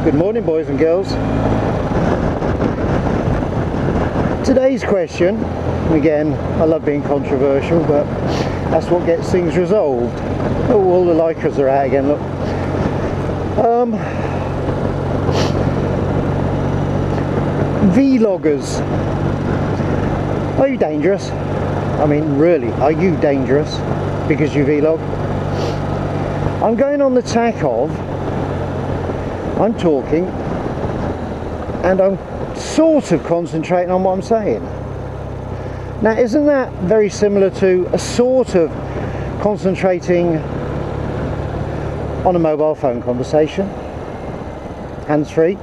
Good morning, boys and girls. Today's question, again, I love being controversial, but that's what gets things resolved. Oh, all the Lycras are out again, look. Vloggers, are you dangerous? I mean, really, are you dangerous because you vlog? I'm going on the tack of, I'm talking and I'm sort of concentrating on what I'm saying. Now, isn't that very similar to a sort of concentrating on a mobile phone conversation, hands-free?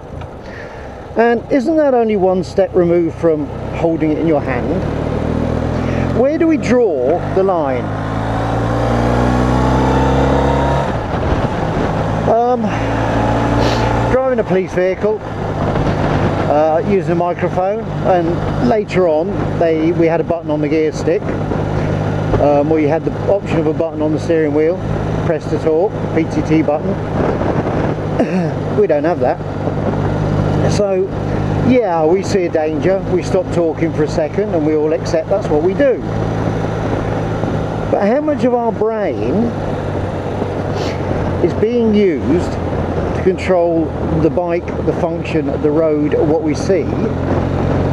And isn't that only one step removed from holding it in your hand? Where do we draw the line? Driving a police vehicle, using a microphone, and later on we had a button on the gear stick, or you had the option of a button on the steering wheel, press to talk, PTT button. We don't have that. So yeah, we see a danger, we stop talking for a second and we all accept that's what we do. But how much of our brain is being used to control the bike, the function, the road, what we see?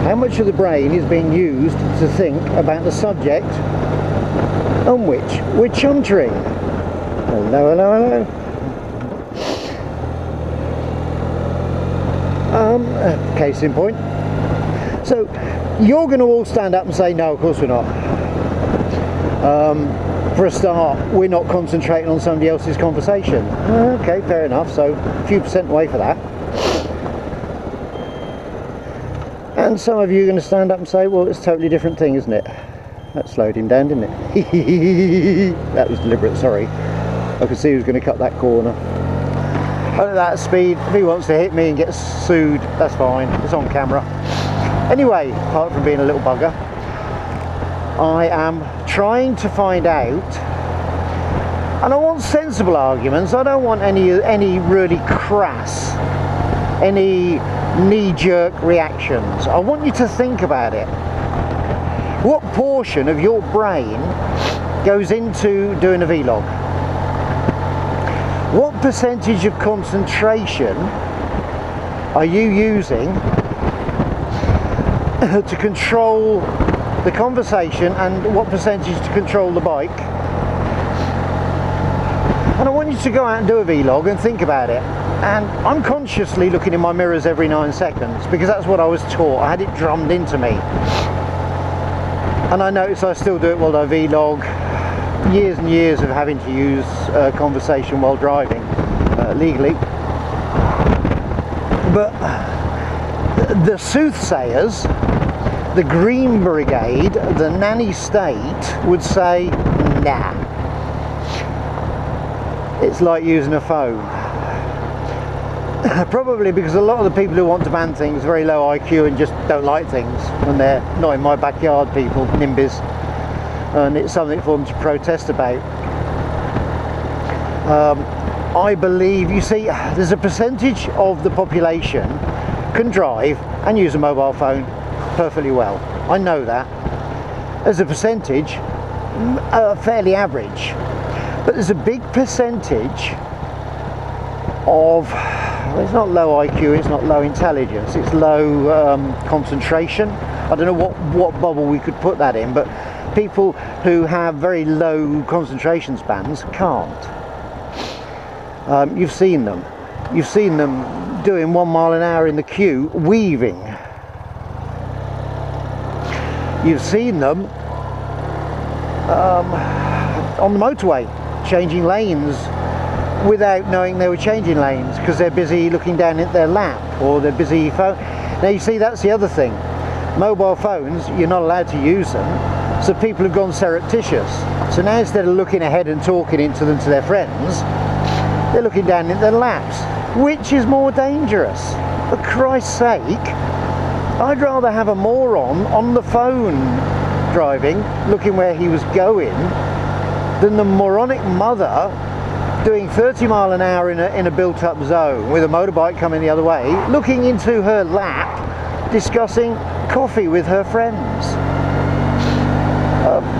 How much of the brain is being used to think about the subject on which we're chuntering? Hello, hello, hello. Case in point. So you're going to all stand up and say, no, of course we're not. For a start, we're not concentrating on somebody else's conversation. Okay, fair enough, so a few percent away for that. And some of you are going to stand up and say, well, it's a totally different thing, isn't it? That slowed him down, didn't it? That was deliberate, sorry. I could see he was going to cut that corner. At that speed, if he wants to hit me and get sued, that's fine, it's on camera. Anyway, apart from being a little bugger, I am trying to find out, and I want sensible arguments. I don't want any really crass, any knee-jerk reactions. I want you to think about it. What portion of your brain goes into doing a vlog? What percentage of concentration are you using to control the conversation, and what percentage to control the bike? And I want you to go out and do a vlog and think about it. And I'm consciously looking in my mirrors every 9 seconds because that's what I was taught. I had it drummed into me. And I notice I still do it while I vlog. Years and years of having to use conversation while driving legally. But the soothsayers, the Green Brigade, the nanny state would say, nah, it's like using a phone. Probably because a lot of the people who want to ban things are very low IQ and just don't like things, and they're not in my backyard people, NIMBYs. And it's something for them to protest about. I believe, you see, there's a percentage of the population can drive and use a mobile phone perfectly well. I know that. There's a percentage, fairly average, but there's a big percentage of, well, it's not low IQ, it's not low intelligence, it's low concentration. I don't know what bubble we could put that in, but people who have very low concentration spans can't. You've seen them doing 1 mile an hour in the queue, weaving. You've seen them on the motorway changing lanes without knowing they were changing lanes because they're busy looking down at their lap, or they're busy phone. Now you see, that's the other thing. Mobile phones, you're not allowed to use them. So people have gone surreptitious. So now instead of looking ahead and talking into them to their friends, they're looking down in their laps. Which is more dangerous? For Christ's sake, I'd rather have a moron on the phone driving, looking where he was going, than the moronic mother doing 30 mile an hour in a built-up zone with a motorbike coming the other way, looking into her lap, discussing coffee with her friends.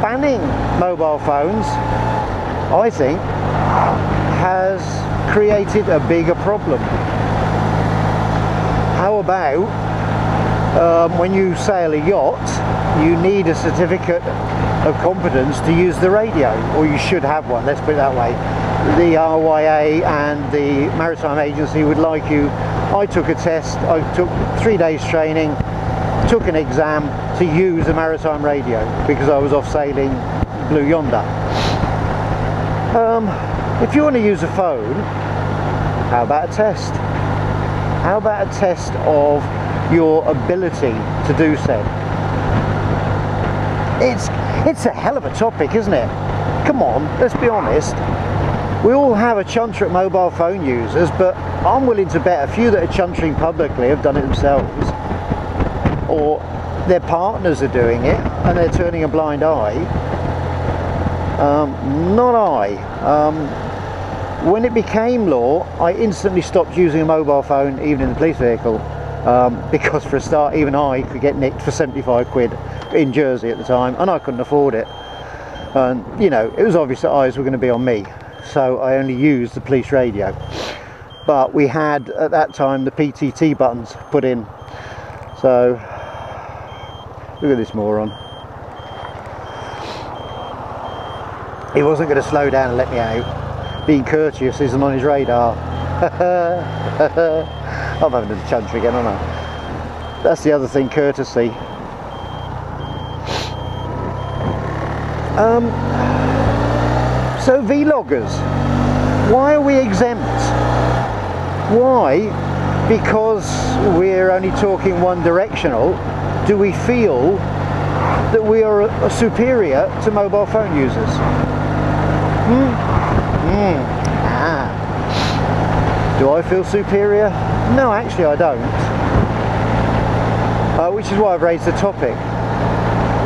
Banning mobile phones, I think, has created a bigger problem. How about when you sail a yacht, you need a certificate of competence to use the radio, or you should have one, let's put it that way. The RYA and the Maritime Agency would like you. I took a test, I took 3 days training, took an exam to use a maritime radio because I was off sailing Blue Yonder. If you want to use a phone, how about a test? How about a test of your ability to do so? It's a hell of a topic, isn't it? Come on, let's be honest. We all have a chunter at mobile phone users, but I'm willing to bet a few that are chuntering publicly have done it themselves, or their partners are doing it and they're turning a blind eye. Not I. When it became law, I instantly stopped using a mobile phone, even in the police vehicle, because for a start, even I could get nicked for 75 quid in Jersey at the time, and I couldn't afford it. And you know, it was obvious that eyes were going to be on me, so I only used the police radio. But we had at that time the PTT buttons put in. So look at this moron. He wasn't going to slow down and let me out. Being courteous isn't on his radar. I'm having a chuntry again, aren't I? That's the other thing, courtesy. So vloggers, why are we exempt? Why? Because we're only talking one directional, do we feel that we are superior to mobile phone users? Do I feel superior? No, actually I don't. Which is why I've raised the topic.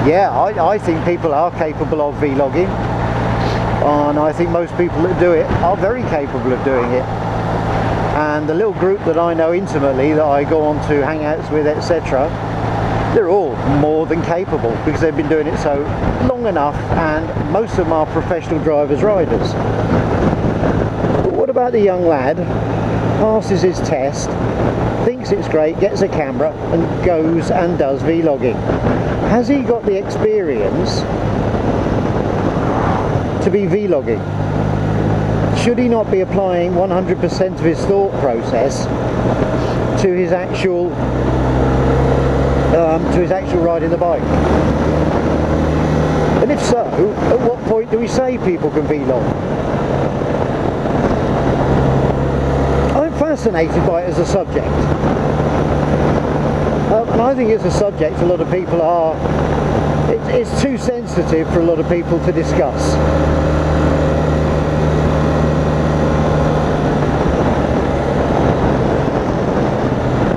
Yeah, I think people are capable of vlogging, and I think most people that do it are very capable of doing it. And the little group that I know intimately, that I go on to hangouts with, etc., they're all more than capable because they've been doing it so long enough, and most of them are professional drivers, riders. But what about the young lad, passes his test, thinks it's great, gets a camera and goes and does vlogging? Has he got the experience to be vlogging? Should he not be applying 100% of his thought process to his actual riding the bike? And if so, at what point do we say people can vlog? I'm fascinated by it as a subject, and I think it's a subject a lot of people are, it's too sensitive for a lot of people to discuss.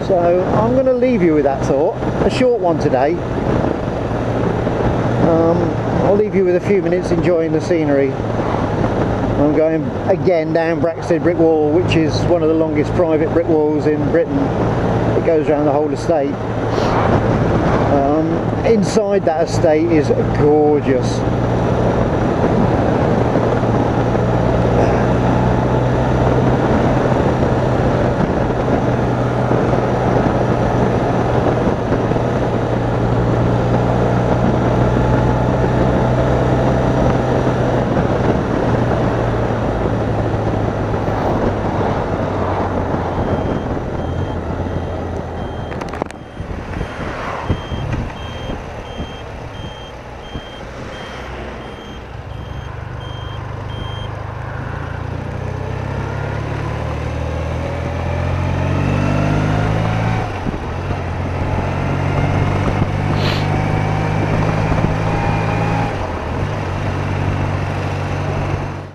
So I'm going to leave you with that thought, a short one today. I'll leave you with a few minutes enjoying the scenery. I'm going again down Braxted Brick Wall, which is one of the longest private brick walls in Britain. It goes around the whole estate. Inside that estate is gorgeous.